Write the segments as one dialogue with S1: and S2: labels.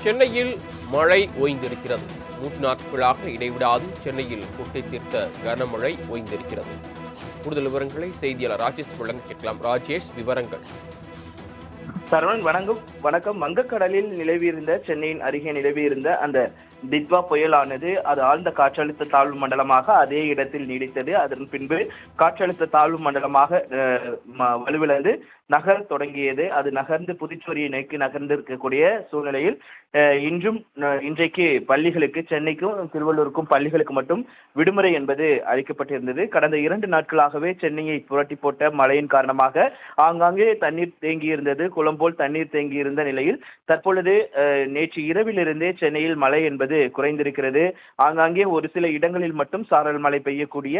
S1: சென்னையில் மழை ஓய்ந்திருக்கிறது. 3 நாட்களாக இடைவிடாது சென்னையில் கொட்டி தீர்த்த கனமழை ஓய்ந்திருக்கிறது. கூடுதல் விவரங்களை செய்தியாளர் ராஜேஷ் வழங்க கேட்கலாம். ராஜேஷ், விவரங்கள்.
S2: சரவணன், வணக்கம். வங்கக்கடலில் நிலவியிருந்த சென்னையின் அருகே நிலவியிருந்த அந்த டிட்வா புயலானது அது ஆழ்ந்த காற்றழுத்த தாழ்வு மண்டலமாக அதே இடத்தில் நீடித்தது. அதன் பின்பு காற்றழுத்த தாழ்வு மண்டலமாக வலுவிழந்து நகர தொடங்கியது. அது நகர்ந்து புதுச்சேரியை நோக்கி நகர்ந்து இருக்கக்கூடிய சூழ்நிலையில் இன்றைக்கு பள்ளிகளுக்கு, சென்னைக்கும் திருவள்ளூருக்கும் பள்ளிகளுக்கு மட்டும் விடுமுறை என்பது அளிக்கப்பட்டிருந்தது. கடந்த 2 நாட்களாகவே சென்னையை புரட்டி போட்ட மழையின் காரணமாக ஆங்காங்கே தண்ணீர் தேங்கியிருந்தது. குளம் போல் தண்ணீர் தேங்கியிருந்த நிலையில் தற்பொழுது நேற்று இரவிலிருந்தே சென்னையில் மழை என்பது குறைந்திருக்கிறது. ஆங்காங்கே ஒரு சில இடங்களில் மட்டும் சாரல் மழை பெய்யக்கூடிய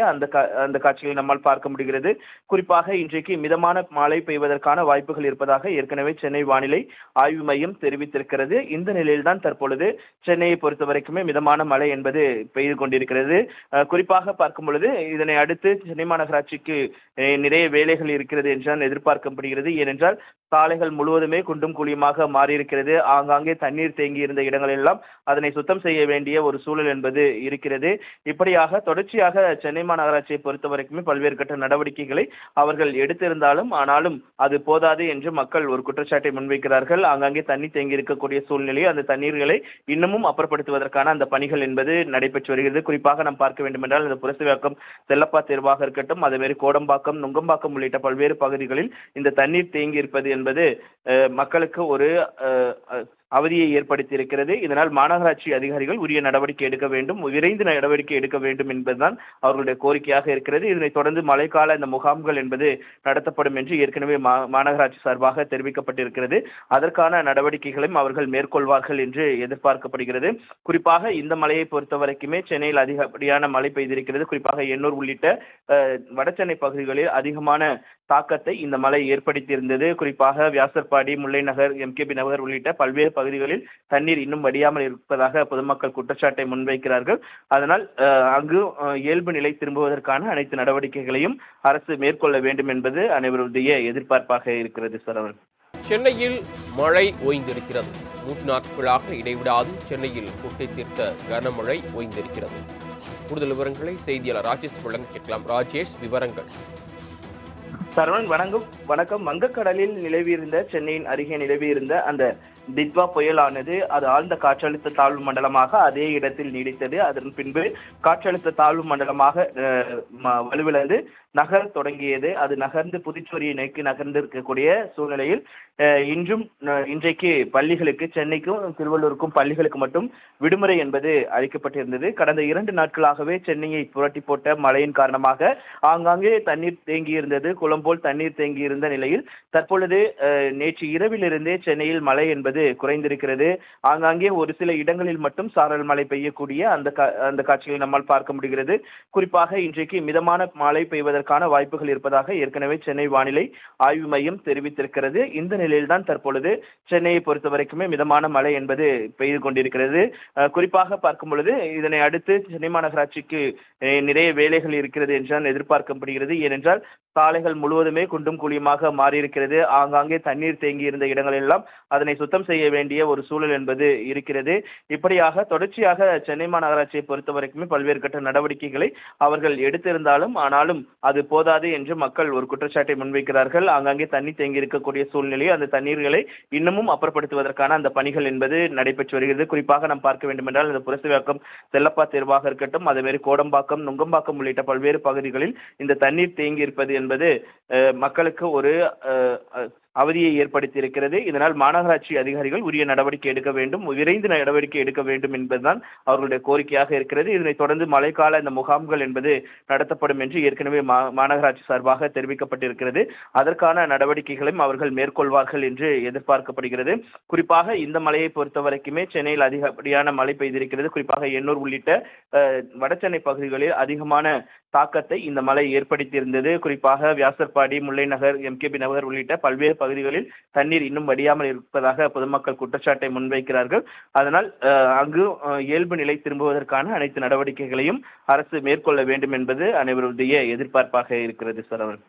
S2: அந்த காட்சிகளை நம்மால் பார்க்க முடிகிறது. குறிப்பாக இன்றைக்கு மிதமான மழை பெய்வதற்கான வாய்ப்புகள் இருப்பதாக ஏற்கனவே சென்னை வானிலை ஆய்வு மையம் தெரிவித்திருக்கிறது. இந்த நிலையில்தான் தற்பொழுது சென்னையை பொறுத்த வரைக்குமே மிதமான மழை என்பது பெய்து கொண்டிருக்கிறது. குறிப்பாக பார்க்கும் பொழுது இதனை அடுத்து சென்னை மாநகராட்சிக்கு நிறைய வேலைகள் இருக்கிறது என்றுதான் எதிர்பார்க்கப்படுகிறது. ஏனென்றால் சாலைகள் முழுவதுமே குண்டும் குழியுமாக மாறியிருக்கிறது. ஆங்காங்கே தண்ணீர் தேங்கி இருந்த இடங்கள் எல்லாம் அதனை சுத்தம் செய்ய வேண்டிய ஒரு சூழல் என்பது இருக்கிறது. இப்படியாக தொடர்ச்சியாக சென்னை மாநகராட்சியை பொறுத்த வரைக்குமே பல்வேறு கட்ட நடவடிக்கைகளை அவர்கள் எடுத்திருந்தாலும் ஆனாலும் அது போதாது என்று மக்கள் ஒரு குற்றச்சாட்டை முன்வைக்கிறார்கள். ஆங்காங்கே தண்ணீர் தேங்கி இருக்கக்கூடிய சூழ்நிலையை அந்த தண்ணீர்களை இன்னமும் அப்புறப்படுத்துவதற்கான அந்த பணிகள் என்பது நடைபெற்று வருகிறது. குறிப்பாக நாம் பார்க்க வேண்டும் என்றால் இந்த புரசைவாக்கம், செல்லப்பா தேர்வாக இருக்கட்டும், அதேமாதிரி கோடம்பாக்கம், நுங்கம்பாக்கம் உள்ளிட்ட பல்வேறு பகுதிகளில் இந்த தண்ணீர் தேங்கி இருப்பது என்பது மக்களுக்கு ஒரு அவதியை ஏற்படுத்தி இருக்கிறது. இதனால் மாநகராட்சி அதிகாரிகள் உரிய நடவடிக்கை எடுக்க வேண்டும், விரைந்து நடவடிக்கை எடுக்க வேண்டும் என்பதுதான் அவர்களுடைய கோரிக்கையாக இருக்கிறது. இதனைத் தொடர்ந்து மழைக்கால இந்த முகாம்கள் என்பது நடத்தப்படும் என்று ஏற்கனவே மாநகராட்சி சார்பாக தெரிவிக்கப்பட்டிருக்கிறது. அதற்கான நடவடிக்கைகளையும் அவர்கள் மேற்கொள்வார்கள் என்று எதிர்பார்க்கப்படுகிறது. குறிப்பாக இந்த மழையை பொறுத்த வரைக்குமே சென்னையில் அதிகப்படியான மழை பெய்திருக்கிறது. குறிப்பாக எண்ணூர் உள்ளிட்ட வடசென்னை பகுதிகளில் அதிகமான தாக்கத்தை இந்த மழை ஏற்படுத்தியிருந்தது. குறிப்பாக வியாசர்பாடி, முல்லை நகர், எம்கேபி நகர் உள்ளிட்ட பல்வேறு பகுதிகளில் தண்ணீர் இன்னும் வடியாமல் இருப்பதாக பொதுமக்கள் குற்றச்சாட்டை முன்வைக்கிறார்கள். அதனால் அங்கு இயல்பு நிலை திரும்புவதற்கான அனைத்து நடவடிக்கைகளையும் அரசு மேற்கொள்ள வேண்டும் என்பது அனைவருடைய எதிர்பார்ப்பாக இருக்கிறது. சரவணன்,
S1: சென்னையில் மழை ஓய்ந்திருக்கிறது. 3 நாட்களாக இடைவிடாது சென்னையில் கொட்டி தீர்த்த கனமழை ஓய்ந்திருக்கிறது. கூடுதல் விவரங்களை செய்தியாளர் ராஜேஷ் வழங்க கேட்கலாம். ராஜேஷ், விவரங்கள்.
S2: சரவணன், வணக்கம். வங்கக்கடலில் நிலவியிருந்த சென்னையின் அருகே நிலவியிருந்த அந்த டிட்வா புயலானது அது ஆழ்ந்த காற்றழுத்த தாழ்வு மண்டலமாக அதே இடத்தில் நீடித்தது. அதன் பின்பு காற்றழுத்த தாழ்வு மண்டலமாக வலுவிழந்து நகர தொடங்கியது. அது நகர்ந்து புதுச்சேரியை நோக்கி நகர்ந்து இருக்கக்கூடிய சூழ்நிலையில் இன்றைக்கு பள்ளிகளுக்கு, சென்னைக்கும் திருவள்ளூருக்கும் பள்ளிகளுக்கு மட்டும் விடுமுறை என்பது அளிக்கப்பட்டிருந்தது. கடந்த 2 நாட்களாகவே சென்னையை புரட்டி போட்ட மழையின் காரணமாக ஆங்காங்கே தண்ணீர் தேங்கியிருந்தது. குளம் போல் தண்ணீர் தேங்கியிருந்த நிலையில் தற்பொழுது நேற்று இரவிலிருந்தே சென்னையில் மழை என்பது குறைந்திருக்கிறது. ஆங்காங்கே ஒரு சில இடங்களில் மட்டும் சாரல் மழை பெய்யக்கூடிய அந்த காட்சிகளை நம்மால் பார்க்க முடிகிறது. குறிப்பாக இன்றைக்கு மிதமான மழை பெய்வதற்கான வாய்ப்புகள் இருப்பதாக ஏற்கனவே சென்னை வானிலை ஆய்வு மையம் தெரிவித்திருக்கிறது. இந்த நிலையில்தான் தற்பொழுது சென்னையை பொறுத்த வரைக்குமே மிதமான மழை என்பது பெய்து கொண்டிருக்கிறது. குறிப்பாக பார்க்கும் பொழுது இதனை அடுத்து சென்னை மாநகராட்சிக்கு நிறைய வேலைகள் இருக்கிறது என்றுதான் எதிர்பார்க்கப்படுகிறது. ஏனென்றால் சாலைகள் முழுவதுமே குண்டும் குழியுமாக மாறியிருக்கிறது. ஆங்காங்கே தண்ணீர் தேங்கி இருந்த இடங்கள் எல்லாம் அதனை சுத்தம் செய்ய வேண்டிய ஒரு சூழல் என்பது இருக்கிறது. இப்படியாக தொடர்ச்சியாக சென்னை மாநகராட்சியை பொறுத்த வரைக்குமே பல்வேறு கட்ட நடவடிக்கைகளை அவர்கள் எடுத்திருந்தாலும் ஆனாலும் அது போதாது என்று மக்கள் ஒரு குற்றச்சாட்டை முன்வைக்கிறார்கள். ஆங்காங்கே தண்ணீர் தேங்கி இருக்கக்கூடிய சூழ்நிலையை அந்த தண்ணீர்களை இன்னமும் அப்புறப்படுத்துவதற்கான அந்த பணிகள் என்பது நடைபெற்று வருகிறது. குறிப்பாக நாம் பார்க்க வேண்டும் என்றால் இந்த புரசைவாக்கம், செல்லப்பா தேர்வாக இருக்கட்டும், அதேமாதிரி கோடம்பாக்கம், நுங்கம்பாக்கம் உள்ளிட்ட பல்வேறு பகுதிகளில் இந்த தண்ணீர் தேங்கி இருப்பது என்பது மக்களுக்கு ஒரு அவதியை ஏற்படுத்தி இருக்கிறது. இதனால் மாநகராட்சி அதிகாரிகள் உரிய நடவடிக்கை எடுக்க வேண்டும், விரைந்து நடவடிக்கை எடுக்க வேண்டும் என்பதுதான் அவர்களுடைய கோரிக்கையாக இருக்கிறது. இதனைத் தொடர்ந்து மழைக்கால இந்த முகாம்கள் என்பது நடத்தப்படும் என்று ஏற்கனவே மாநகராட்சி சார்பாக தெரிவிக்கப்பட்டிருக்கிறது. அதற்கான நடவடிக்கைகளையும் அவர்கள் மேற்கொள்வார்கள் என்று எதிர்பார்க்கப்படுகிறது. குறிப்பாக இந்த மழையை பொறுத்த வரைக்குமே சென்னையில் அதிகப்படியான மழை பெய்திருக்கிறது. குறிப்பாக எண்ணூர் உள்ளிட்ட வடசென்னை பகுதிகளில் அதிகமான தாக்கத்தை இந்த மழை ஏற்படுத்தியிருந்தது. குறிப்பாக வியாசர்பாடி, முல்லை நகர், எம்கேபி நகர் உள்ளிட்ட பல்வேறு பகுதிகளில் தண்ணீர் இன்னும் வடியாமல் இருப்பதாக பொதுமக்கள் குற்றச்சாட்டை முன்வைக்கிறார்கள். அதனால் அங்கு இயல்பு நிலை திரும்புவதற்கான அனைத்து நடவடிக்கைகளையும் அரசு மேற்கொள்ள வேண்டும் என்பது அனைவருடைய எதிர்பார்ப்பாக இருக்கிறது. சரவணன்.